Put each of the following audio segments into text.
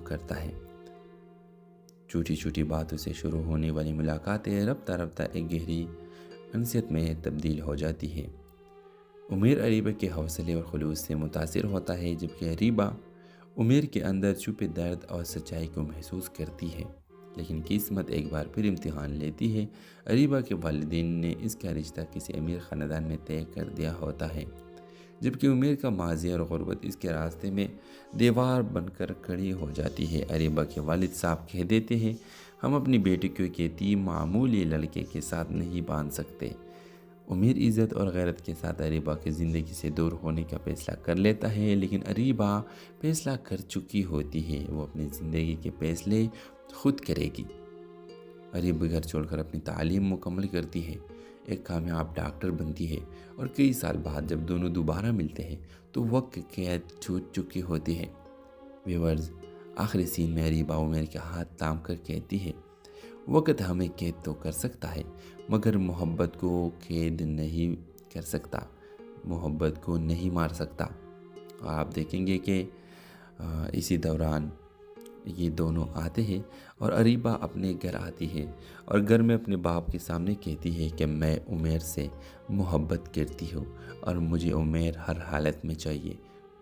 کرتا ہے۔ چھوٹی چھوٹی باتوں سے شروع ہونے والی ملاقاتیں رفتہ رفتہ ایک گہری انسیت میں تبدیل ہو جاتی ہے۔ عمیر اریبہ کے حوصلے اور خلوص سے متاثر ہوتا ہے، جبکہ اریبہ عمیر کے اندر چھپے درد اور سچائی کو محسوس کرتی ہے۔ لیکن قسمت ایک بار پھر امتحان لیتی ہے۔ اریبہ کے والدین نے اس کا رشتہ کسی امیر خاندان میں طے کر دیا ہوتا ہے، جبکہ عمیر کا ماضی اور غربت اس کے راستے میں دیوار بن کر کھڑی ہو جاتی ہے۔ اریبہ کے والد صاحب کہہ دیتے ہیں، ہم اپنی بیٹی کو ایک یتیم معمولی لڑکے کے ساتھ نہیں باندھ سکتے۔ عمیر عزت اور غیرت کے ساتھ اریبہ کی زندگی سے دور ہونے کا فیصلہ کر لیتا ہے، لیکن اریبہ فیصلہ کر چکی ہوتی ہے، وہ اپنی زندگی کے فیصلے خود کرے گی۔ اریبہ گھر چھوڑ کر اپنی تعلیم مکمل کرتی ہے، ایک کامیاب ڈاکٹر بنتی ہے، اور کئی سال بعد جب دونوں دوبارہ ملتے ہیں تو وقت کی قید چھوٹ چکی ہوتی ہے۔ ویورز، آخری سین میں اریبہ عمیر کے ہاتھ تھام کر کہتی ہے، وقت ہمیں قید تو کر سکتا ہے مگر محبت کو قید نہیں کر سکتا، محبت کو نہیں مار سکتا۔ اور آپ دیکھیں گے کہ اسی دوران یہ دونوں آتے ہیں اور اریبہ اپنے گھر آتی ہے اور گھر میں اپنے باپ کے سامنے کہتی ہے کہ میں عمیر سے محبت کرتی ہوں اور مجھے عمیر ہر حالت میں چاہیے۔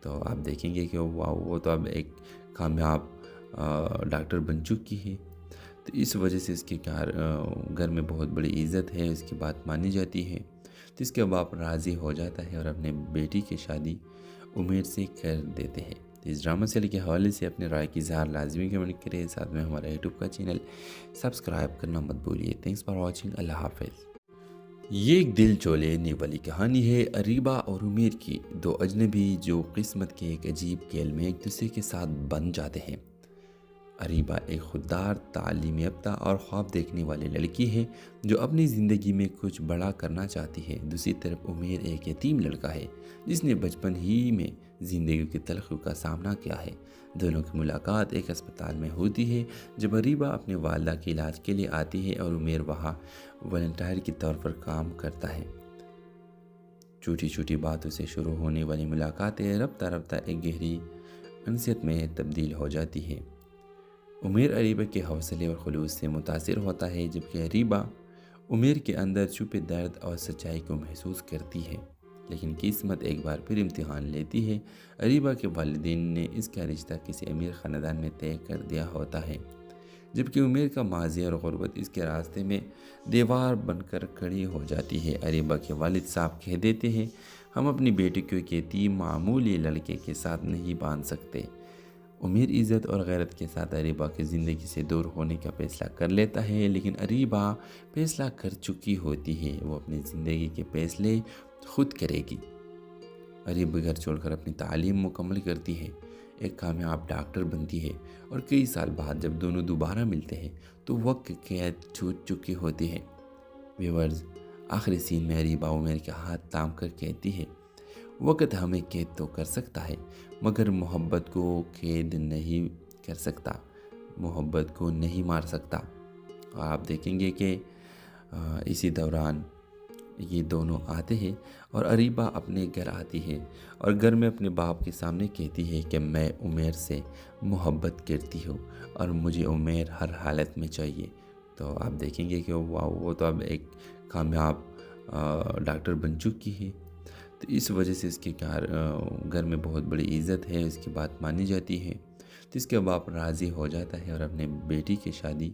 تو آپ دیکھیں گے کہ وہ تو اب ایک کامیاب ڈاکٹر بن چکی ہے، تو اس وجہ سے اس کے گھر میں بہت بڑی عزت ہے، اس کی بات مانی جاتی ہے، تو اس کے باپ راضی ہو جاتا ہے اور اپنے بیٹی کی شادی عمیر سے کر دیتے ہیں۔ تو اس ڈرامہ سیریل کے حوالے سے اپنے رائے کی اظہار لازمی کمنٹ کریں، ساتھ میں ہمارا یوٹیوب کا چینل سبسکرائب کرنا مت بھولیے۔ تھینکس فار واچنگ، اللہ حافظ۔ یہ ایک دل چولینے والی کہانی ہے اریبہ اور عمیر کی، دو اجنبی جو قسمت کے ایک عجیب کھیل میں ایک دوسرے کے ساتھ بن جاتے ہیں۔ اریبہ ایک خوددار، تعلیم یافتہ اور خواب دیکھنے والی لڑکی ہے جو اپنی زندگی میں کچھ بڑا کرنا چاہتی ہے۔ دوسری طرف عمیر ایک یتیم لڑکا ہے جس نے بچپن ہی میں زندگی کی تلخیوں کا سامنا کیا ہے۔ دونوں کی ملاقات ایک اسپتال میں ہوتی ہے جب اریبہ اپنے والدہ کے علاج کے لیے آتی ہے اور عمیر وہاں والنٹیئر کے طور پر کام کرتا ہے۔ چھوٹی چھوٹی باتوں سے شروع ہونے والی ملاقاتیں رفتہ رفتہ ایک گہری انسیت میں تبدیل ہو جاتی ہے۔ عمیر اریبہ کے حوصلے اور خلوص سے متاثر ہوتا ہے، جبکہ اریبہ عمیر کے اندر چھپے درد اور سچائی کو محسوس کرتی ہے۔ لیکن قسمت ایک بار پھر امتحان لیتی ہے۔ اریبہ کے والدین نے اس کا رشتہ کسی امیر خاندان میں طے کر دیا ہوتا ہے، جبکہ عمیر کا ماضی اور غربت اس کے راستے میں دیوار بن کر کھڑی ہو جاتی ہے۔ اریبہ کے والد صاحب کہہ دیتے ہیں، ہم اپنی بیٹی کو ایک یتیم معمولی لڑکے کے ساتھ نہیں باندھ سکتے۔ عمیر عزت اور غیرت کے ساتھ اریبہ کی زندگی سے دور ہونے کا فیصلہ کر لیتا ہے، لیکن اریبہ فیصلہ کر چکی ہوتی ہے، وہ اپنی زندگی کے فیصلے خود کرے گی۔ اریبہ گھر چھوڑ کر اپنی تعلیم مکمل کرتی ہے، ایک کامیاب ڈاکٹر بنتی ہے، اور کئی سال بعد جب دونوں دوبارہ ملتے ہیں تو وقت کی قید چھوٹ چکی ہوتی ہے۔ ویورز، آخری سین میں اریبہ عمیر کے ہاتھ تھام کر کہتی ہے، وقت ہمیں قید تو کر سکتا ہے مگر محبت کو قید نہیں کر سکتا، محبت کو نہیں مار سکتا۔ اور آپ دیکھیں گے کہ اسی دوران یہ دونوں آتے ہیں اور اریبہ اپنے گھر آتی ہے اور گھر میں اپنے باپ کے سامنے کہتی ہے کہ میں عمیر سے محبت کرتی ہوں اور مجھے عمیر ہر حالت میں چاہیے۔ تو آپ دیکھیں گے کہ وہ تو اب ایک کامیاب ڈاکٹر بن چکی ہے، تو اس وجہ سے اس کے گھر میں بہت بڑی عزت ہے، اس کی بات مانی جاتی ہے، تو اس کے باپ راضی ہو جاتا ہے اور اپنے بیٹی کی شادی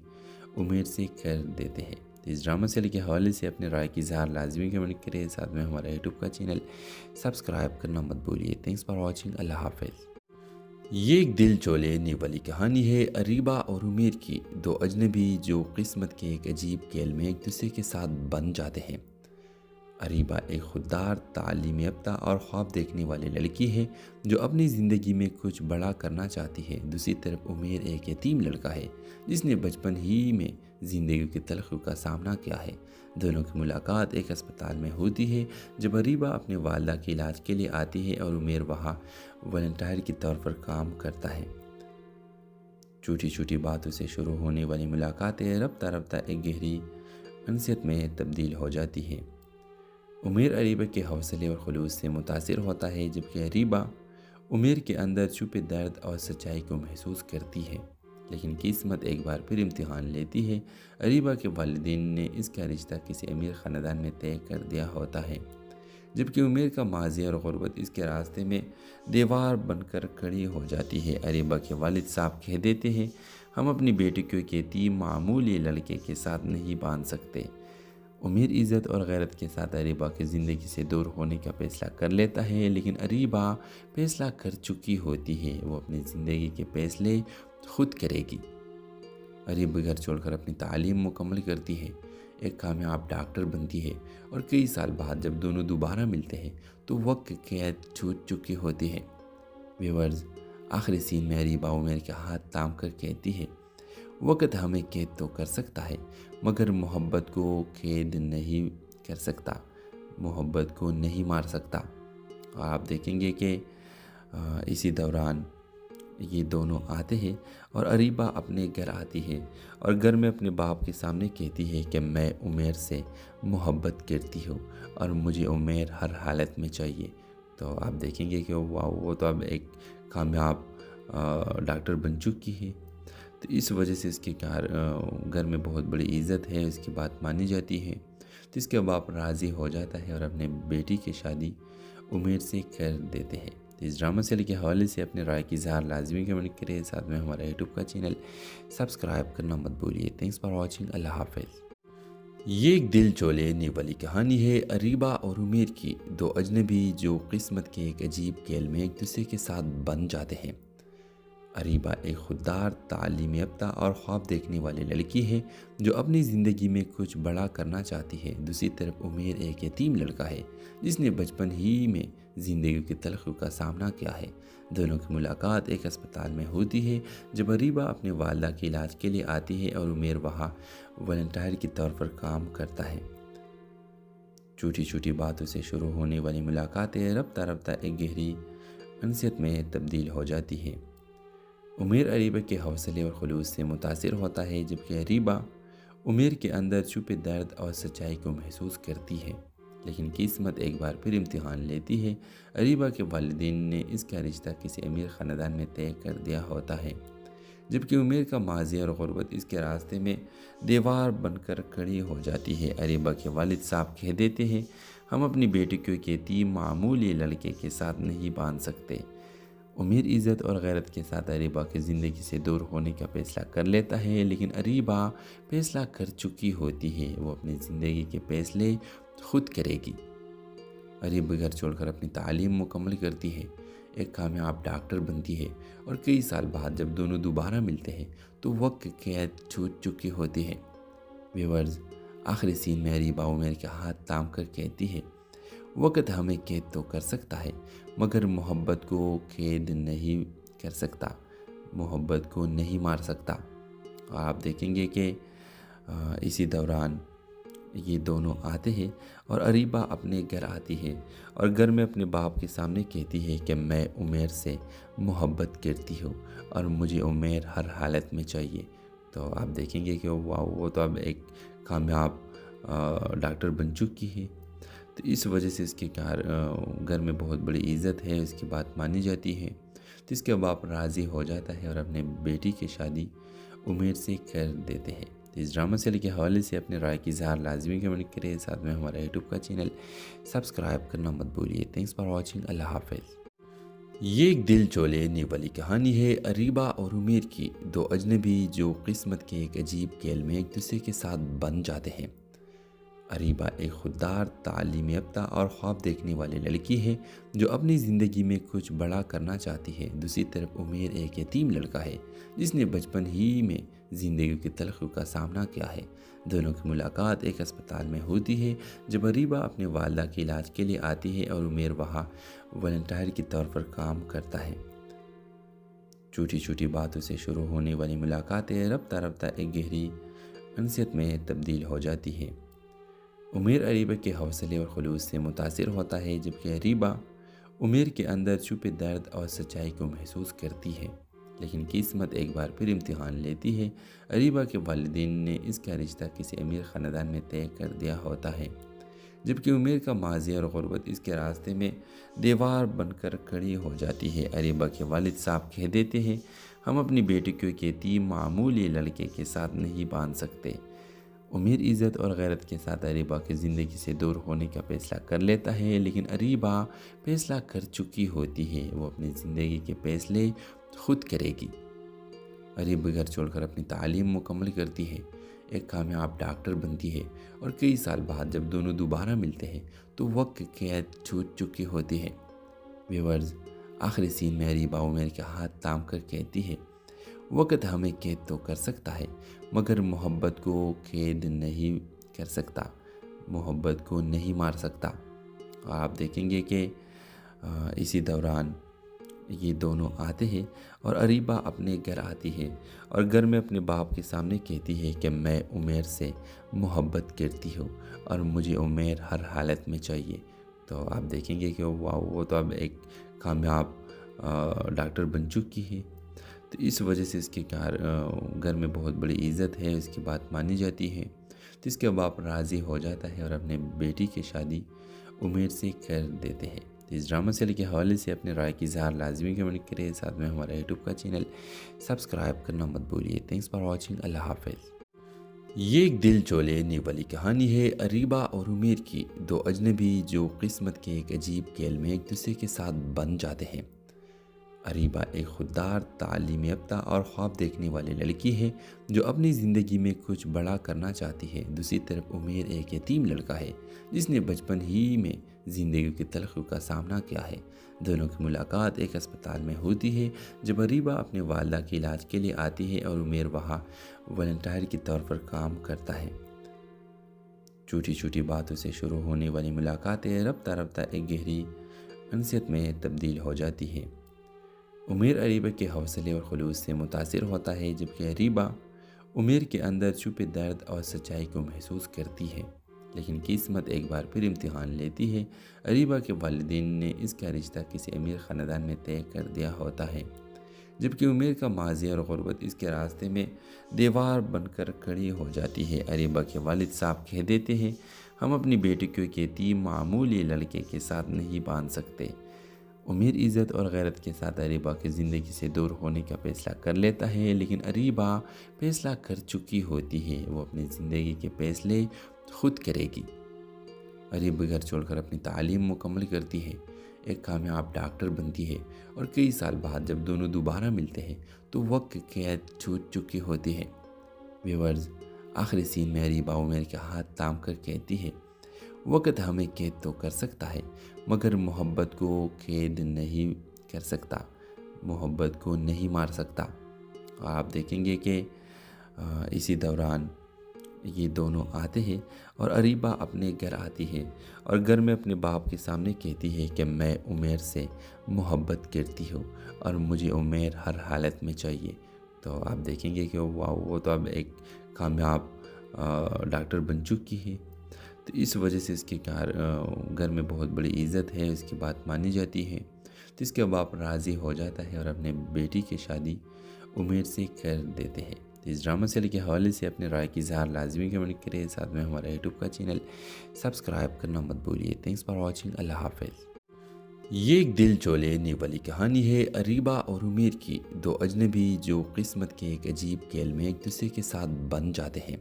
عمیر سے کر دیتے ہیں۔ اس ڈرامہ سیریل کے حوالے سے اپنے رائے کی اظہار لازمی کمنٹ کریں، ساتھ میں ہمارا یوٹیوب کا چینل سبسکرائب کرنا مت بھولیے۔ تھینکس فار واچنگ، اللہ حافظ۔ یہ ایک دل چولینے والی کہانی ہے اریبہ اور عمیر کی، دو اجنبی جو قسمت کے ایک عجیب کھیل میں ایک دوسرے کے ساتھ بن جاتے ہیں۔ اریبہ ایک خوددار، تعلیم یافتہ اور خواب دیکھنے والی لڑکی ہے جو اپنی زندگی میں کچھ بڑا کرنا چاہتی ہے۔ دوسری طرف عمیر ایک یتیم لڑکا ہے جس نے بچپن ہی میں زندگی کی تلخیوں کا سامنا کیا ہے۔ دونوں کی ملاقات ایک اسپتال میں ہوتی ہے جب اریبہ اپنے والدہ کے علاج کے لیے آتی ہے اور عمیر وہاں والنٹیئر کے طور پر کام کرتا ہے۔ چھوٹی چھوٹی باتوں سے شروع ہونے والی ملاقاتیں رفتہ رفتہ ایک گہری انسیت میں تبدیل ہو جاتی ہے۔ عمیر اریبہ کے حوصلے اور خلوص سے متاثر ہوتا ہے، جبکہ اریبہ عمیر کے اندر چھپے درد اور سچائی کو محسوس کرتی ہے، لیکن قسمت ایک بار پھر امتحان لیتی ہے۔ اریبہ کے والدین نے اس کا رشتہ کسی امیر خاندان میں طے کر دیا ہوتا ہے، جبکہ عمیر کا ماضی اور غربت اس کے راستے میں دیوار بن کر کھڑی ہو جاتی ہے۔ اریبہ کے والد صاحب کہہ دیتے ہیں، ہم اپنی بیٹی کو ایک یتیم معمولی لڑکے کے ساتھ نہیں باندھ سکتے۔ عمیر عزت اور غیرت کے ساتھ اریبہ کی زندگی سے دور ہونے کا فیصلہ کر لیتا ہے، لیکن اریبہ فیصلہ کر چکی ہوتی ہے، وہ اپنی زندگی کے فیصلے خود کرے گی۔ اریبہ گھر چھوڑ کر اپنی تعلیم مکمل کرتی ہے، ایک کامیاب ڈاکٹر بنتی ہے، اور کئی سال بعد جب دونوں دوبارہ ملتے ہیں تو وقت قید چھوٹ چکی ہوتی ہے۔ ویورز، آخری سین میں اریبہ عمیر کے ہاتھ تھام کر کہتی ہے، وقت ہمیں قید تو کر سکتا ہے مگر محبت کو قید نہیں کر سکتا، محبت کو نہیں مار سکتا۔ اور آپ دیکھیں گے کہ اسی دوران یہ دونوں آتے ہیں اور اریبہ اپنے گھر آتی ہے اور گھر میں اپنے باپ کے سامنے کہتی ہے کہ میں عمیر سے محبت کرتی ہوں اور مجھے عمیر ہر حالت میں چاہیے۔ تو آپ دیکھیں گے کہ وہ تو اب ایک کامیاب ڈاکٹر بن چکی ہے، تو اس وجہ سے اس کے گھر میں بہت بڑی عزت ہے، اس کی بات مانی جاتی ہے، تو اس کے باپ راضی ہو جاتا ہے اور اپنے بیٹی کی شادی عمیر سے کر دیتے ہیں۔ تو اس ڈرامہ سیریل کے حوالے سے اپنے رائے کی اظہار لازمی کمنٹ کریں، ساتھ میں ہمارا یوٹیوب کا چینل سبسکرائب کرنا مت بھولیے۔ تھینکس فار واچنگ، اللہ حافظ۔ یہ ایک دل چولینے والی کہانی ہے اریبہ اور عمیر کی، دو اجنبی جو قسمت کے ایک عجیب کھیل میں ایک دوسرے کے ساتھ بن جاتے ہیں۔ اریبہ ایک خوددار، تعلیم یافتہ اور خواب دیکھنے والی لڑکی ہے جو اپنی زندگی میں کچھ بڑا کرنا چاہتی ہے۔ دوسری طرف عمیر ایک یتیم لڑکا ہے جس نے بچپن ہی میں زندگی کی تلخیوں کا سامنا کیا ہے۔ دونوں کی ملاقات ایک اسپتال میں ہوتی ہے جب اریبہ اپنے والدہ کے علاج کے لیے آتی ہے اور عمیر وہاں والنٹیئر کے طور پر کام کرتا ہے۔ چھوٹی چھوٹی باتوں سے شروع ہونے والی ملاقاتیں رفتہ رفتہ ایک گہری انسیت میں تبدیل ہو جاتی ہے۔ عمیر اریبہ کے حوصلے اور خلوص سے متاثر ہوتا ہے، جبکہ اریبہ عمیر کے اندر چھپے درد اور سچائی کو محسوس کرتی ہے، لیکن قسمت ایک بار پھر امتحان لیتی ہے۔ اریبہ کے والدین نے اس کا رشتہ کسی امیر خاندان میں طے کر دیا ہوتا ہے، جبکہ عمیر کا ماضی اور غربت اس کے راستے میں دیوار بن کر کھڑی ہو جاتی ہے۔ اریبہ کے والد صاحب کہہ دیتے ہیں، ہم اپنی بیٹی کو ایک یتیم معمولی لڑکے کے ساتھ نہیں باندھ سکتے۔ عمیر عزت اور غیرت کے ساتھ اریبہ کی زندگی سے دور ہونے کا فیصلہ کر لیتا ہے، لیکن اریبہ فیصلہ کر چکی ہوتی ہے، وہ اپنی زندگی کے فیصلے خود کرے گی۔ اریبہ گھر چھوڑ کر اپنی تعلیم مکمل کرتی ہے، ایک کامیاب ڈاکٹر بنتی ہے، اور کئی سال بعد جب دونوں دوبارہ ملتے ہیں تو وقت قید چھوٹ چکی ہوتی ہے۔ ویورز، آخری سین میں اریبہ عمیر کے ہاتھ تھام کر کہتی ہے، وقت ہمیں قید تو کر سکتا ہے مگر محبت کو قید نہیں کر سکتا، محبت کو نہیں مار سکتا۔ اور آپ دیکھیں گے کہ اسی دوران یہ دونوں آتے ہیں اور اریبہ اپنے گھر آتی ہے اور گھر میں اپنے باپ کے سامنے کہتی ہے کہ میں عمیر سے محبت کرتی ہوں اور مجھے عمیر ہر حالت میں چاہیے۔ تو آپ دیکھیں گے کہ وہ تو اب ایک کامیاب ڈاکٹر بن چکی ہے، تو اس وجہ سے اس کے گھر میں بہت بڑی عزت ہے، اس کی بات مانی جاتی ہے، تو اس کے باپ راضی ہو جاتا ہے اور اپنے بیٹی کی شادی عمیر سے کر دیتے ہیں۔ تو اس ڈرامہ سیریل کے حوالے سے اپنے رائے کی اظہار لازمی کمنٹ کریں، ساتھ میں ہمارا یوٹیوب کا چینل سبسکرائب کرنا مت بھولیے۔ تھینکس فار واچنگ، اللہ حافظ۔ یہ ایک دل چولینے والی کہانی ہے اریبہ اور عمیر کی، دو اجنبی جو قسمت کے ایک عجیب کھیل میں ایک دوسرے کے ساتھ بن جاتے ہیں۔ اریبہ ایک خوددار، تعلیم یافتہ اور خواب دیکھنے والی لڑکی ہے جو اپنی زندگی میں کچھ بڑا کرنا چاہتی ہے۔ دوسری طرف عمیر ایک یتیم لڑکا ہے جس نے بچپن ہی میں زندگی کی تلخیوں کا سامنا کیا ہے۔ دونوں کی ملاقات ایک اسپتال میں ہوتی ہے جب اریبہ اپنے والدہ کے علاج کے لیے آتی ہے اور عمیر وہاں والنٹیئر کے طور پر کام کرتا ہے۔ چھوٹی چھوٹی باتوں سے شروع ہونے والی ملاقاتیں رفتہ رفتہ ایک گہری انسیت میں تبدیل ہو جاتی ہے۔ عمیر اریبہ کے حوصلے اور خلوص سے متاثر ہوتا ہے، جبکہ اریبہ عمیر کے اندر چھپے درد اور سچائی کو محسوس کرتی ہے، لیکن قسمت ایک بار پھر امتحان لیتی ہے۔ اریبہ کے والدین نے اس کا رشتہ کسی امیر خاندان میں طے کر دیا ہوتا ہے، جبکہ عمیر کا ماضی اور غربت اس کے راستے میں دیوار بن کر کھڑی ہو جاتی ہے۔ اریبہ کے والد صاحب کہہ دیتے ہیں، ہم اپنی بیٹی کو ایک یتیم معمولی لڑکے کے ساتھ نہیں باندھ سکتے۔ عمیر عزت اور غیرت کے ساتھ اریبہ کی زندگی سے دور ہونے کا فیصلہ کر لیتا ہے، لیکن اریبہ فیصلہ کر چکی ہوتی ہے، وہ اپنی زندگی کے فیصلے خود کرے گی۔ اریبہ گھر چھوڑ کر اپنی تعلیم مکمل کرتی ہے، ایک کامیاب ڈاکٹر بنتی ہے، اور کئی سال بعد جب دونوں دوبارہ ملتے ہیں تو وقت قید چھوٹ چکی ہوتی ہے۔ ویورز، آخری سین میں اریبہ عمیر کے ہاتھ تھام کر کہتی ہے، وقت ہمیں قید تو کر سکتا ہے مگر محبت کو قید نہیں کر سکتا، محبت کو نہیں مار سکتا۔ اور آپ دیکھیں گے کہ اسی دوران یہ دونوں آتے ہیں اور اریبہ اپنے گھر آتی ہے اور گھر میں اپنے باپ کے سامنے کہتی ہے کہ میں عمیر سے محبت کرتی ہوں اور مجھے عمیر ہر حالت میں چاہیے۔ تو آپ دیکھیں گے کہ وہ تو اب ایک کامیاب ڈاکٹر بن چکی ہے، تو اس وجہ سے اس کے گھر میں بہت بڑی عزت ہے، اس کی بات مانی جاتی ہے، تو اس کے باپ راضی ہو جاتا ہے اور اپنے بیٹی کی شادی عمیر سے کر دیتے ہیں۔ تو اس ڈرامہ سیریل کے حوالے سے اپنے رائے کی اظہار لازمی کمنٹ کریں، ساتھ میں ہمارا یوٹیوب کا چینل سبسکرائب کرنا مت بھولیے۔ تھینکس فار واچنگ، اللہ حافظ۔ یہ ایک دل چولینے والی کہانی ہے اریبہ اور عمیر کی، دو اجنبی جو قسمت کے ایک عجیب کھیل میں ایک دوسرے کے ساتھ بن جاتے ہیں۔ اریبہ ایک خوددار، تعلیم یافتہ اور خواب دیکھنے والی لڑکی ہے جو اپنی زندگی میں کچھ بڑا کرنا چاہتی ہے۔ دوسری طرف عمیر ایک یتیم لڑکا ہے جس نے بچپن ہی میں زندگی کی تلخیوں کا سامنا کیا ہے۔ دونوں کی ملاقات ایک اسپتال میں ہوتی ہے جب اریبہ اپنے والدہ کے علاج کے لیے آتی ہے اور عمیر وہاں والنٹیئر کے طور پر کام کرتا ہے۔ چھوٹی چھوٹی باتوں سے شروع ہونے والی ملاقاتیں رفتہ رفتہ ایک گہری انسیت میں تبدیل ہو جاتی ہے۔ عمیر اریبہ کے حوصلے اور خلوص سے متاثر ہوتا ہے، جبکہ اریبہ عمیر کے اندر چھپے درد اور سچائی کو محسوس کرتی ہے۔ لیکن قسمت ایک بار پھر امتحان لیتی ہے۔ اریبہ کے والدین نے اس کا رشتہ کسی امیر خاندان میں طے کر دیا ہوتا ہے، جبکہ عمیر کا ماضی اور غربت اس کے راستے میں دیوار بن کر کھڑی ہو جاتی ہے۔ اریبہ کے والد صاحب کہہ دیتے ہیں، ہم اپنی بیٹی کو ایک یتیم معمولی لڑکے کے ساتھ نہیں باندھ سکتے۔ عمیر عزت اور غیرت کے ساتھ اریبہ کی زندگی سے دور ہونے کا فیصلہ کر لیتا ہے، لیکن اریبہ فیصلہ کر چکی ہوتی ہے، وہ اپنی زندگی کے فیصلے خود کرے گی۔ اریبہ گھر چھوڑ کر اپنی تعلیم مکمل کرتی ہے، ایک کامیاب ڈاکٹر بنتی ہے، اور کئی سال بعد جب دونوں دوبارہ ملتے ہیں تو وقت قید چھوٹ چکی ہوتی ہے۔ ویورز، آخری سین میں اریبہ عمیر کے ہاتھ تھام کر کہتی ہے، وقت ہمیں قید تو کر سکتا ہے مگر محبت کو قید نہیں کر سکتا، محبت کو نہیں مار سکتا۔ اور آپ دیکھیں گے کہ اسی دوران یہ دونوں آتے ہیں اور اریبہ اپنے گھر آتی ہے اور گھر میں اپنے باپ کے سامنے کہتی ہے کہ میں عمیر سے محبت کرتی ہوں اور مجھے عمیر ہر حالت میں چاہیے۔ تو آپ دیکھیں گے کہ وہ تو اب ایک کامیاب ڈاکٹر بن چکی ہے، تو اس وجہ سے اس کے گھر میں بہت بڑی عزت ہے، اس کی بات مانی جاتی ہے، تو اس کے باپ راضی ہو جاتا ہے اور اپنے بیٹی کی شادی عمیر سے کر دیتے ہیں۔ اس ڈرامہ سیریل کے حوالے سے اپنے رائے کی اظہار لازمی کمنٹ کریں، ساتھ میں ہمارا یوٹیوب کا چینل سبسکرائب کرنا مت بھولیے۔ تھینکس فار واچنگ، اللہ حافظ۔ یہ ایک دل چولینے والی کہانی ہے اریبہ اور عمیر کی، دو اجنبی جو قسمت کے ایک عجیب کھیل میں ایک دوسرے کے ساتھ بن جاتے ہیں۔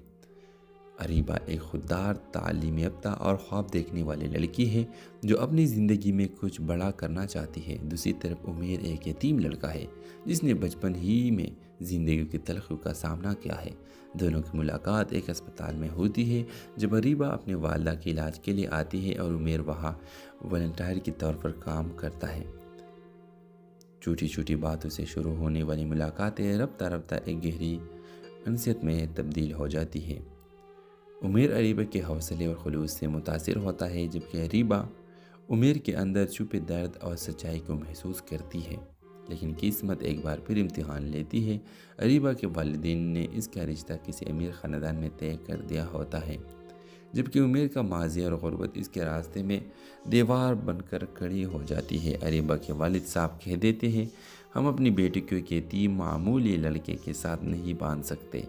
اریبہ ایک خوددار، تعلیم یافتہ اور خواب دیکھنے والی لڑکی ہے جو اپنی زندگی میں کچھ بڑا کرنا چاہتی ہے۔ دوسری طرف عمیر ایک یتیم لڑکا ہے جس نے بچپن ہی میں زندگی کی تلخیوں کا سامنا کیا ہے۔ دونوں کی ملاقات ایک اسپتال میں ہوتی ہے جب اریبہ اپنے والدہ کے علاج کے لیے آتی ہے اور عمیر وہاں والنٹیئر کے طور پر کام کرتا ہے۔ چھوٹی چھوٹی باتوں سے شروع ہونے والی ملاقاتیں رفتہ رفتہ ایک گہری انسیت میں تبدیل ہو جاتی ہے۔ عمیر اریبہ کے حوصلے اور خلوص سے متاثر ہوتا ہے، جبکہ اریبہ عمیر کے اندر چھپے درد اور سچائی کو محسوس کرتی ہے۔ لیکن قسمت ایک بار پھر امتحان لیتی ہے۔ اریبہ کے والدین نے اس کا رشتہ کسی امیر خاندان میں طے کر دیا ہوتا ہے، جبکہ عمیر کا ماضی اور غربت اس کے راستے میں دیوار بن کر کھڑی ہو جاتی ہے۔ اریبہ کے والد صاحب کہہ دیتے ہیں، ہم اپنی بیٹی کو ایک یتیم معمولی لڑکے کے ساتھ نہیں باندھ سکتے۔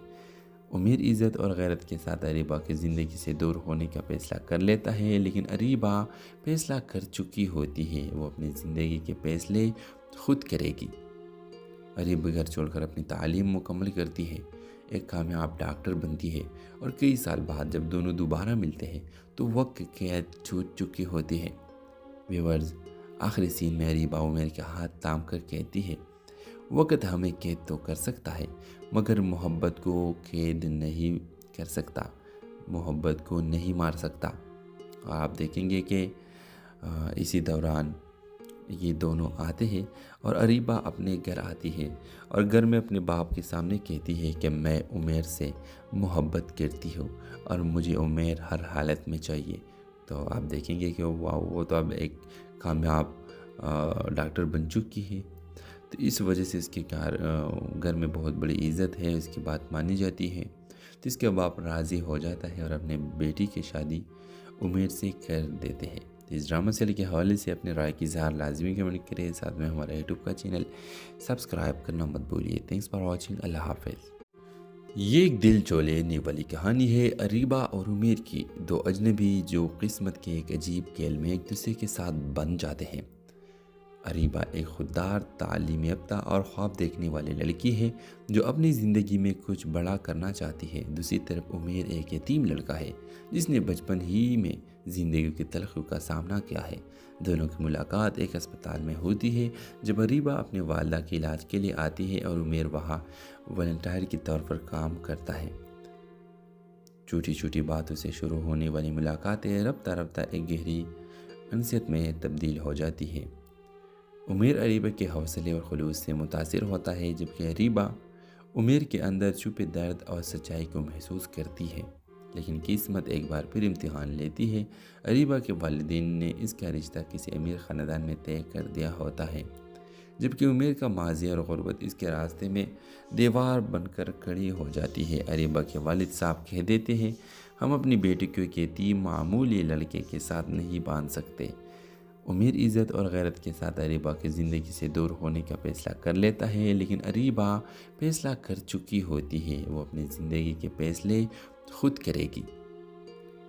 امیر عزت اور غیرت کے ساتھ اریبہ کی زندگی سے دور ہونے کا فیصلہ کر لیتا ہے، لیکن اریبہ فیصلہ کر چکی ہوتی ہے، وہ اپنی زندگی کے فیصلے خود کرے گی۔ اریبہ گھر چھوڑ کر اپنی تعلیم مکمل کرتی ہے، ایک کامیاب ڈاکٹر بنتی ہے، اور کئی سال بعد جب دونوں دوبارہ ملتے ہیں تو وقت قید چھوٹ چکی ہوتی ہے۔ ویورز، آخری سین میں اریبہ عمیر کے ہاتھ تھام کر کہتی ہے، وقت ہمیں قید تو کر سکتا ہے مگر محبت کو قید نہیں کر سکتا، محبت کو نہیں مار سکتا۔ اور آپ دیکھیں گے کہ اسی دوران یہ دونوں آتے ہیں اور اریبہ اپنے گھر آتی ہے اور گھر میں اپنے باپ کے سامنے کہتی ہے کہ میں عمیر سے محبت کرتی ہوں اور مجھے عمیر ہر حالت میں چاہیے۔ تو آپ دیکھیں گے کہ وہ تو اب ایک کامیاب ڈاکٹر بن چکی ہے، تو اس وجہ سے اس کے گھر میں بہت بڑی عزت ہے، اس کی بات مانی جاتی ہے، تو اس کے باپ راضی ہو جاتا ہے اور اپنے بیٹی کی شادی عمیر سے کر دیتے ہیں۔ تو اس ڈرامہ سیریل کے حوالے سے اپنے رائے کی اظہار لازمی کمنٹ کریں، ساتھ میں ہمارا یوٹیوب کا چینل سبسکرائب کرنا مت بھولیے۔ تھینکس فار واچنگ، اللہ حافظ۔ یہ ایک دل چولینے والی کہانی ہے اریبہ اور عمیر کی، دو اجنبی جو قسمت کے ایک عجیب کھیل میں ایک دوسرے کے ساتھ بن جاتے ہیں۔ اریبہ ایک خوددار، تعلیم یافتہ اور خواب دیکھنے والی لڑکی ہے جو اپنی زندگی میں کچھ بڑا کرنا چاہتی ہے۔ دوسری طرف عمیر ایک یتیم لڑکا ہے جس نے بچپن ہی میں زندگی کی تلخیوں کا سامنا کیا ہے۔ دونوں کی ملاقات ایک اسپتال میں ہوتی ہے جب اریبہ اپنے والدہ کے علاج کے لیے آتی ہے اور عمیر وہاں والنٹیئر کے طور پر کام کرتا ہے۔ چھوٹی چھوٹی باتوں سے شروع ہونے والی ملاقاتیں رفتہ رفتہ ایک گہری انسیت میں تبدیل ہو جاتی ہے۔ عمیر اریبہ کے حوصلے اور خلوص سے متاثر ہوتا ہے، جبکہ اریبہ عمیر کے اندر چھپے درد اور سچائی کو محسوس کرتی ہے۔ لیکن قسمت ایک بار پھر امتحان لیتی ہے۔ اریبہ کے والدین نے اس کا رشتہ کسی امیر خاندان میں طے کر دیا ہوتا ہے، جبکہ عمیر کا ماضی اور غربت اس کے راستے میں دیوار بن کر کھڑی ہو جاتی ہے۔ اریبہ کے والد صاحب کہہ دیتے ہیں، ہم اپنی بیٹی کو ایک یتیم معمولی لڑکے کے ساتھ نہیں باندھ سکتے۔ عمیر عزت اور غیرت کے ساتھ اریبہ کی زندگی سے دور ہونے کا فیصلہ کر لیتا ہے، لیکن اریبہ فیصلہ کر چکی ہوتی ہے، وہ اپنی زندگی کے فیصلے خود کرے گی۔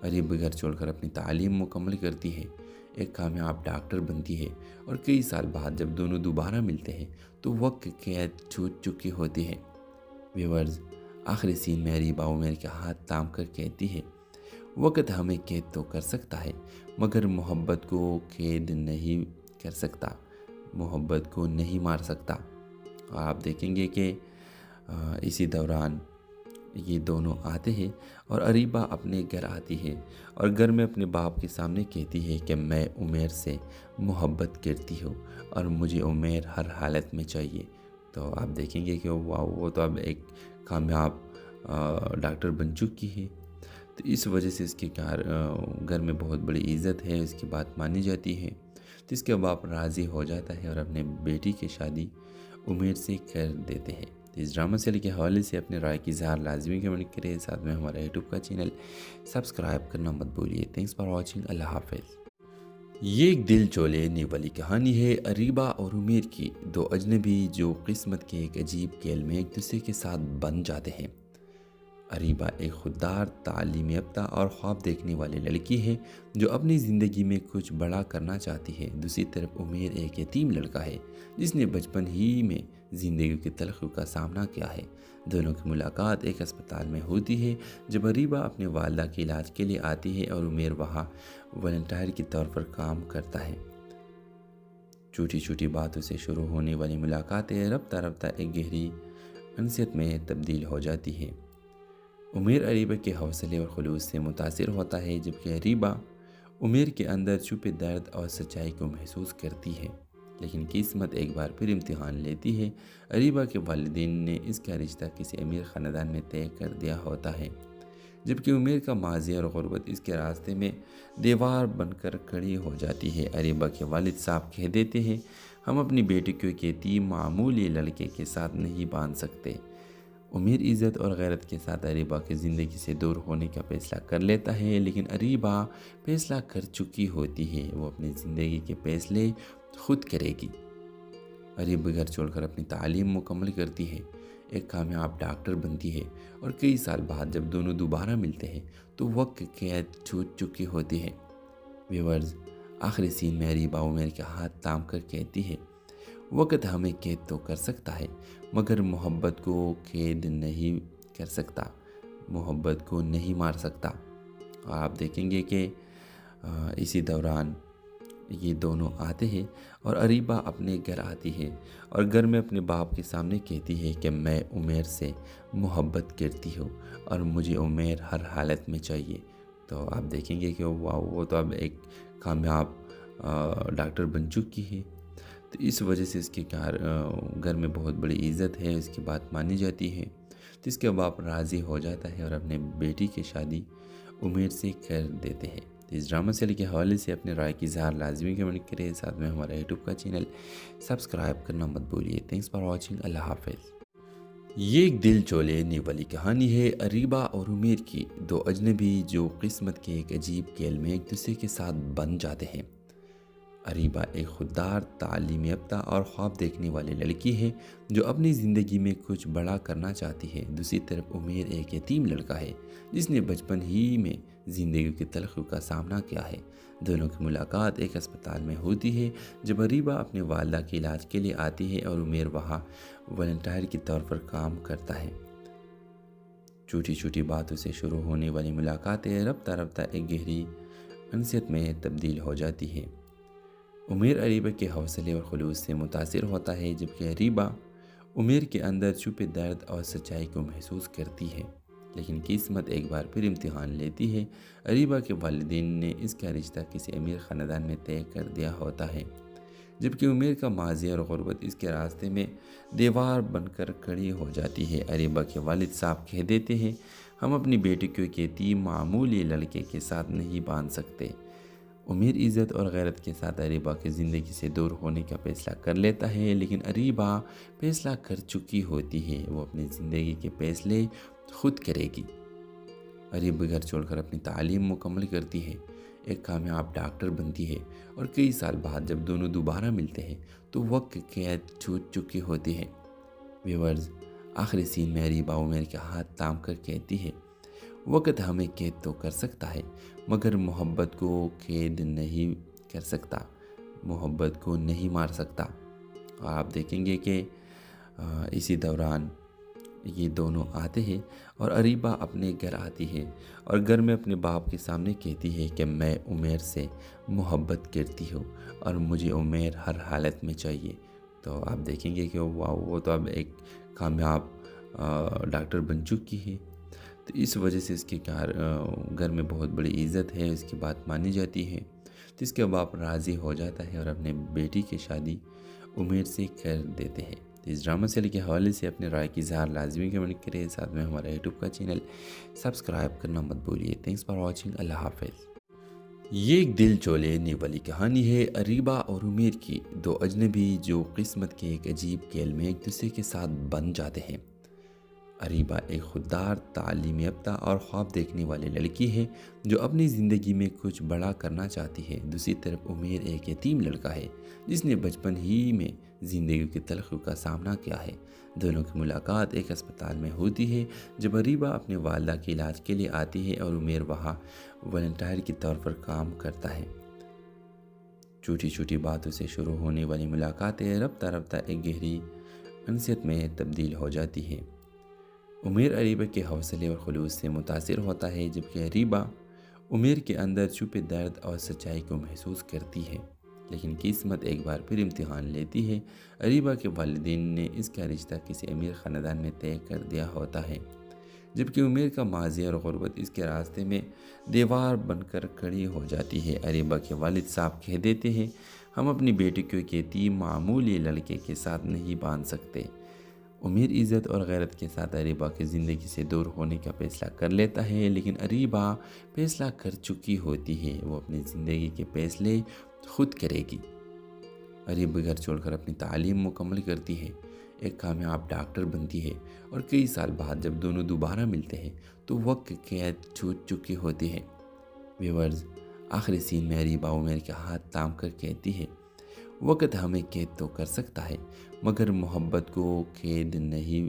اریبہ گھر چھوڑ کر اپنی تعلیم مکمل کرتی ہے، ایک کامیاب ڈاکٹر بنتی ہے، اور کئی سال بعد جب دونوں دوبارہ ملتے ہیں تو وقت قید چھوٹ چکی ہوتی ہے۔ ویورز، آخری سین میں اریبہ عمیر کے ہاتھ تھام کر کہتی ہے، وقت ہمیں قید تو کر سکتا ہے مگر محبت کو قید نہیں کر سکتا، محبت کو نہیں مار سکتا۔ اور آپ دیکھیں گے کہ اسی دوران یہ دونوں آتے ہیں اور اریبہ اپنے گھر آتی ہے اور گھر میں اپنے باپ کے سامنے کہتی ہے کہ میں عمیر سے محبت کرتی ہوں اور مجھے عمیر ہر حالت میں چاہیے۔ تو آپ دیکھیں گے کہ وہ تو اب ایک کامیاب ڈاکٹر بن چکی ہے، تو اس وجہ سے اس کے گھر میں بہت بڑی عزت ہے، اس کی بات مانی جاتی ہے، تو اس کے باپ راضی ہو جاتا ہے اور اپنے بیٹی کی شادی عمیر سے کر دیتے ہیں۔ اس ڈرامہ سیریل کے حوالے سے اپنے رائے کی اظہار لازمی کمنٹ کریں، ساتھ میں ہمارا یوٹیوب کا چینل سبسکرائب کرنا مت بھولیے۔ تھینکس فار واچنگ، اللہ حافظ۔ یہ ایک دل چولینے والی کہانی ہے اریبہ اور عمیر کی، دو اجنبی جو قسمت کے ایک عجیب کھیل میں ایک دوسرے کے ساتھ بن جاتے ہیں۔ اریبہ ایک خوددار، تعلیم یافتہ اور خواب دیکھنے والی لڑکی ہے جو اپنی زندگی میں کچھ بڑا کرنا چاہتی ہے۔ دوسری طرف عمیر ایک یتیم لڑکا ہے جس نے بچپن ہی میں زندگی کی تلخیوں کا سامنا کیا ہے۔ دونوں کی ملاقات ایک اسپتال میں ہوتی ہے جب اریبہ اپنے والدہ کے علاج کے لیے آتی ہے اور عمیر وہاں والنٹیئر کے طور پر کام کرتا ہے۔ چھوٹی چھوٹی باتوں سے شروع ہونے والی ملاقاتیں رفتہ رفتہ ایک گہری انسیت میں تبدیل ہو جاتی ہے۔ عمیر اریبہ کے حوصلے اور خلوص سے متاثر ہوتا ہے، جبکہ اریبہ عمیر کے اندر چھپے درد اور سچائی کو محسوس کرتی ہے۔ لیکن قسمت ایک بار پھر امتحان لیتی ہے۔ اریبہ کے والدین نے اس کا رشتہ کسی امیر خاندان میں طے کر دیا ہوتا ہے، جبکہ عمیر کا ماضی اور غربت اس کے راستے میں دیوار بن کر کھڑی ہو جاتی ہے۔ اریبہ کے والد صاحب کہہ دیتے ہیں، ہم اپنی بیٹی کو ایک یتیم معمولی لڑکے کے ساتھ نہیں باندھ سکتے۔ عمیر عزت اور غیرت کے ساتھ اریبہ کی زندگی سے دور ہونے کا فیصلہ کر لیتا ہے، لیکن اریبہ فیصلہ کر چکی ہوتی ہے، وہ اپنی زندگی کے فیصلے خود کرے گی۔ اریبہ گھر چھوڑ کر اپنی تعلیم مکمل کرتی ہے، ایک کامیاب ڈاکٹر بنتی ہے اور کئی سال بعد جب دونوں دوبارہ ملتے ہیں تو وقت کی قید چھوٹ چکی ہوتی ہے۔ ویورز، آخری سین میں اریبہ عمیر کے ہاتھ تھام کر کہتی ہے، وقت ہمیں قید تو کر سکتا ہے مگر محبت کو قید نہیں کر سکتا، محبت کو نہیں مار سکتا۔ اور آپ دیکھیں گے کہ اسی دوران یہ دونوں آتے ہیں اور اریبہ اپنے گھر آتی ہے اور گھر میں اپنے باپ کے سامنے کہتی ہے کہ میں عمیر سے محبت کرتی ہوں اور مجھے عمیر ہر حالت میں چاہیے۔ تو آپ دیکھیں گے کہ وہ تو اب ایک کامیاب ڈاکٹر بن چکی ہے، تو اس وجہ سے اس کے گھر میں بہت بڑی عزت ہے، اس کی بات مانی جاتی ہے، تو اس کے باپ راضی ہو جاتا ہے اور اپنے بیٹی کی شادی عمیر سے کر دیتے ہیں۔ تو اس ڈرامہ سیریل کے حوالے سے اپنے رائے کی اظہار لازمی کمنٹ کریں، ساتھ میں ہمارا یوٹیوب کا چینل سبسکرائب کرنا مت بھولیے۔ تھینکس فار واچنگ، اللہ حافظ۔ یہ ایک دل چولینے والی کہانی ہے اریبہ اور عمیر کی، دو اجنبی جو قسمت کے ایک عجیب کھیل میں ایک دوسرے کے ساتھ بن جاتے ہیں۔ اریبہ ایک خوددار، تعلیم یافتہ اور خواب دیکھنے والی لڑکی ہے جو اپنی زندگی میں کچھ بڑا کرنا چاہتی ہے۔ دوسری طرف عمیر ایک یتیم لڑکا ہے جس نے بچپن ہی میں زندگی کی تلخیوں کا سامنا کیا ہے۔ دونوں کی ملاقات ایک اسپتال میں ہوتی ہے جب اریبہ اپنے والدہ کے علاج کے لیے آتی ہے اور عمیر وہاں والنٹیئر کے طور پر کام کرتا ہے۔ چھوٹی چھوٹی باتوں سے شروع ہونے والی ملاقاتیں رفتہ رفتہ ایک گہری انسیت میں تبدیل ہو جاتی ہے۔ عمیر اریبہ کے حوصلے اور خلوص سے متاثر ہوتا ہے جبکہ اریبہ عمیر کے اندر چھپے درد اور سچائی کو محسوس کرتی ہے، لیکن قسمت ایک بار پھر امتحان لیتی ہے۔ اریبہ کے والدین نے اس کا رشتہ کسی امیر خاندان میں طے کر دیا ہوتا ہے، جبکہ عمیر کا ماضی اور غربت اس کے راستے میں دیوار بن کر کھڑی ہو جاتی ہے۔ اریبہ کے والد صاحب کہہ دیتے ہیں، ہم اپنی بیٹی کو ایک یتیم معمولی لڑکے کے ساتھ نہیں باندھ سکتے۔ عمیر عزت اور غیرت کے ساتھ اریبہ کی زندگی سے دور ہونے کا فیصلہ کر لیتا ہے، لیکن اریبہ فیصلہ کر چکی ہوتی ہے، وہ اپنی زندگی کے فیصلے خود کرے گی۔ اریبہ گھر چھوڑ کر اپنی تعلیم مکمل کرتی ہے، ایک کامیاب ڈاکٹر بنتی ہے اور کئی سال بعد جب دونوں دوبارہ ملتے ہیں تو وقت کی قید چھوٹ چکی ہوتی ہے۔ ویورز، آخری سین میں اریبہ عمیر کے ہاتھ تھام کر کہتی ہے، وقت ہمیں قید تو کر سکتا ہے مگر محبت کو قید نہیں کر سکتا، محبت کو نہیں مار سکتا۔ اور آپ دیکھیں گے کہ اسی دوران یہ دونوں آتے ہیں اور اریبہ اپنے گھر آتی ہے اور گھر میں اپنے باپ کے سامنے کہتی ہے کہ میں عمیر سے محبت کرتی ہوں اور مجھے عمیر ہر حالت میں چاہیے۔ تو آپ دیکھیں گے کہ وہ تو اب ایک کامیاب ڈاکٹر بن چکی ہے، تو اس وجہ سے اس کے گھر میں بہت بڑی عزت ہے، اس کی بات مانی جاتی ہے، تو اس کے باپ راضی ہو جاتا ہے اور اپنے بیٹی کی شادی عمیر سے کر دیتے ہیں۔ اس ڈرامہ سیریل کے حوالے سے اپنے رائے کی اظہار لازمی کمنٹ کریں، ساتھ میں ہمارا یوٹیوب کا چینل سبسکرائب کرنا مت بھولیے۔ تھینکس فار واچنگ، اللہ حافظ۔ یہ ایک دل چولینے والی کہانی ہے اریبہ اور عمیر کی، دو اجنبی جو قسمت کے ایک عجیب کھیل میں ایک دوسرے کے ساتھ بن جاتے ہیں۔ اریبہ ایک خوددار، تعلیم یافتہ اور خواب دیکھنے والی لڑکی ہے جو اپنی زندگی میں کچھ بڑا کرنا چاہتی ہے۔ دوسری طرف عمیر ایک یتیم لڑکا ہے جس نے بچپن ہی میں زندگی کی تلخیوں کا سامنا کیا ہے۔ دونوں کی ملاقات ایک اسپتال میں ہوتی ہے جب اریبہ اپنے والدہ کے علاج کے لیے آتی ہے اور عمیر وہاں والنٹیئر کے طور پر کام کرتا ہے۔ چھوٹی چھوٹی باتوں سے شروع ہونے والی ملاقاتیں رفتہ رفتہ ایک گہری انسیت میں تبدیل ہو جاتی ہے۔ عمیر اریبہ کے حوصلے اور خلوص سے متاثر ہوتا ہے جبکہ اریبہ عمیر کے اندر چھپے درد اور سچائی کو محسوس کرتی ہے، لیکن قسمت ایک بار پھر امتحان لیتی ہے۔ اریبہ کے والدین نے اس کا رشتہ کسی امیر خاندان میں طے کر دیا ہوتا ہے، جبکہ عمیر کا ماضی اور غربت اس کے راستے میں دیوار بن کر کھڑی ہو جاتی ہے۔ اریبہ کے والد صاحب کہہ دیتے ہیں، ہم اپنی بیٹی کو ایک یتیم معمولی لڑکے کے ساتھ نہیں باندھ سکتے۔ عمیر عزت اور غیرت کے ساتھ اریبہ کی زندگی سے دور ہونے کا فیصلہ کر لیتا ہے، لیکن اریبہ فیصلہ کر چکی ہوتی ہے، وہ اپنی زندگی کے فیصلے خود کرے گی۔ اریبہ گھر چھوڑ کر اپنی تعلیم مکمل کرتی ہے، ایک کامیاب ڈاکٹر بنتی ہے اور کئی سال بعد جب دونوں دوبارہ ملتے ہیں تو وقت کی قید چھوٹ چکی ہوتی ہے۔ ویورز، آخری سین میں اریبہ عمیر کے ہاتھ تھام کر کہتی ہے، وقت ہمیں قید تو کر سکتا ہے مگر محبت کو قید نہیں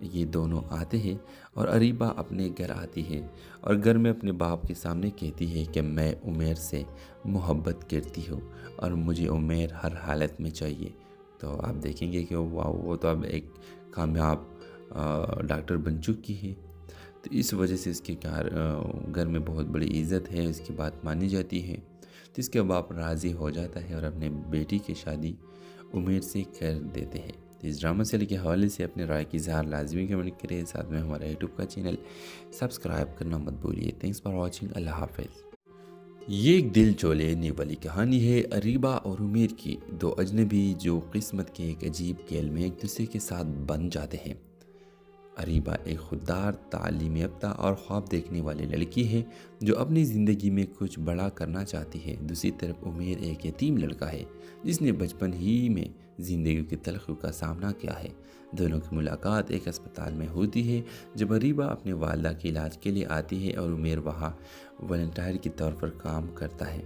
یہ دونوں آتے ہیں اور اریبہ اپنے گھر آتی ہے اور گھر میں اپنے باپ کے سامنے کہتی ہے کہ میں عمیر سے محبت کرتی ہوں اور مجھے عمیر ہر حالت میں چاہیے۔ تو آپ دیکھیں گے کہ وہ تو اب ایک کامیاب ڈاکٹر بن چکی ہے، تو اس وجہ سے اس کے گھر میں بہت بڑی عزت ہے، اس کی بات مانی جاتی ہے۔ تو اس کے باپ راضی ہو جاتا ہے اور اپنے بیٹی کی شادی عمیر سے کر دیتے ہیں۔ تو اس ڈرامہ سیریل کے حوالے سے اپنے رائے کی اظہار لازمی کمنٹ کریں، ساتھ میں ہمارا یوٹیوب کا چینل سبسکرائب کرنا مت بھولیے۔ تھینکس فار واچنگ، اللہ حافظ۔ یہ ایک دل چو لینے والی کہانی ہے اریبہ اور عمیر کی، دو اجنبی جو قسمت کے ایک عجیب کھیل میں ایک دوسرے کے ساتھ بن جاتے ہیں۔ اریبہ ایک خوددار، تعلیم یافتہ اور خواب دیکھنے والی لڑکی ہے جو اپنی زندگی میں کچھ بڑا کرنا چاہتی ہے۔ دوسری طرف عمیر ایک یتیم لڑکا ہے جس نے بچپن ہی میں زندگی کی تلخیوں کا سامنا کیا ہے۔ دونوں کی ملاقات ایک اسپتال میں ہوتی ہے جب اریبہ اپنے والدہ کے علاج کے لیے آتی ہے اور عمیر وہاں والنٹیئر کے طور پر کام کرتا ہے۔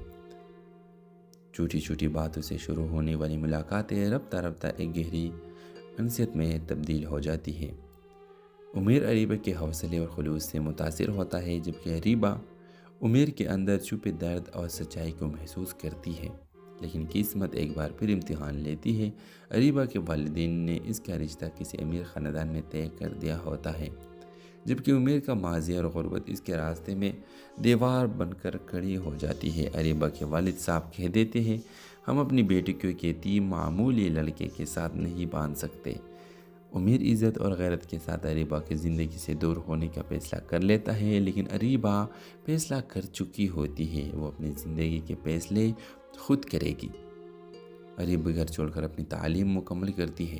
چھوٹی چھوٹی باتوں سے شروع ہونے والی ملاقاتیں رفتہ رفتہ ایک گہری انسیت میں تبدیل ہو جاتی ہے۔ عمیر اریبہ کے حوصلے اور خلوص سے متاثر ہوتا ہے، جبکہ اریبہ عمیر کے اندر چھپے درد اور سچائی کو محسوس کرتی ہے۔ لیکن قسمت ایک بار پھر امتحان لیتی ہے۔ اریبہ کے والدین نے اس کا رشتہ کسی امیر خاندان میں طے کر دیا ہوتا ہے، جبکہ عمیر کا ماضی اور غربت اس کے راستے میں دیوار بن کر کھڑی ہو جاتی ہے۔ اریبہ کے والد صاحب کہہ دیتے ہیں، ہم اپنی بیٹی کو ایک یتیم معمولی لڑکے کے ساتھ نہیں باندھ سکتے۔ عمیر عزت اور غیرت کے ساتھ اریبہ کی زندگی سے دور ہونے کا فیصلہ کر لیتا ہے، لیکن اریبہ فیصلہ کر چکی ہوتی ہے، وہ اپنی زندگی کے فیصلے خود کرے گی۔ اریبہ گھر چھوڑ کر اپنی تعلیم مکمل کرتی ہے،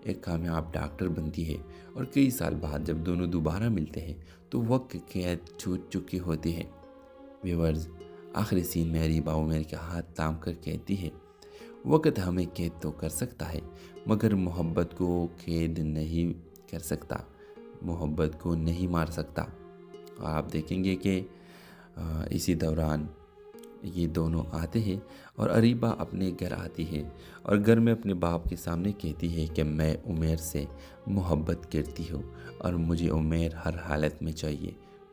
ایک کامیاب ڈاکٹر بنتی ہے، اور کئی سال بعد جب دونوں دوبارہ ملتے ہیں تو وقت قید چھوٹ چکی ہوتی ہے۔ ویورز، آخری سین میں اریبہ عمیر کے ہاتھ تھام کر کہتی ہے، وقت ہمیں قید تو کر سکتا ہے مگر محبت کو قید نہیں کر سکتا، محبت کو نہیں مار سکتا۔ اور آپ دیکھیں گے کہ اسی دوران یہ دونوں آتے ہیں اور اریبہ اپنے گھر آتی ہے اور گھر میں اپنے باپ کے سامنے کہتی ہے کہ میں عمیر سے محبت کرتی ہوں اور مجھے عمیر ہر حالت میں چاہیے۔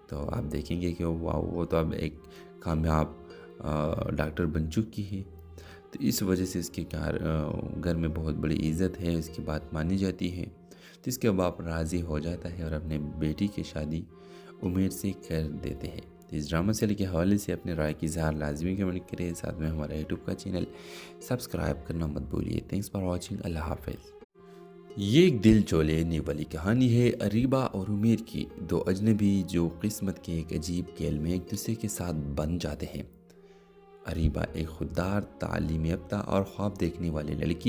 تو آپ دیکھیں گے کہ وہ تو اب ایک کامیاب ڈاکٹر بن چکی ہے، تو اس وجہ سے اس کے گھر میں بہت بڑی عزت ہے، اس کی بات مانی جاتی ہے۔ تو اس کے باپ راضی ہو جاتا ہے اور اپنے بیٹی کی شادی عمیر سے کر دیتے ہیں۔ اس ڈرامہ سیریل کے حوالے سے اپنے رائے کی اظہار لازمی کمنٹ کریں، ساتھ میں ہمارا یوٹیوب کا چینل سبسکرائب کرنا مت بھولیے۔ تھینکس فار واچنگ، اللہ حافظ۔ یہ ایک دل چو لینے والی کہانی ہے اریبہ اور عمیر کی، دو اجنبی جو قسمت کے ایک عجیب کھیل میں ایک دوسرے کے ساتھ بن جاتے ہیں۔ اریبہ ایک خوددار، تعلیم یافتہ اور خواب دیکھنے والی لڑکی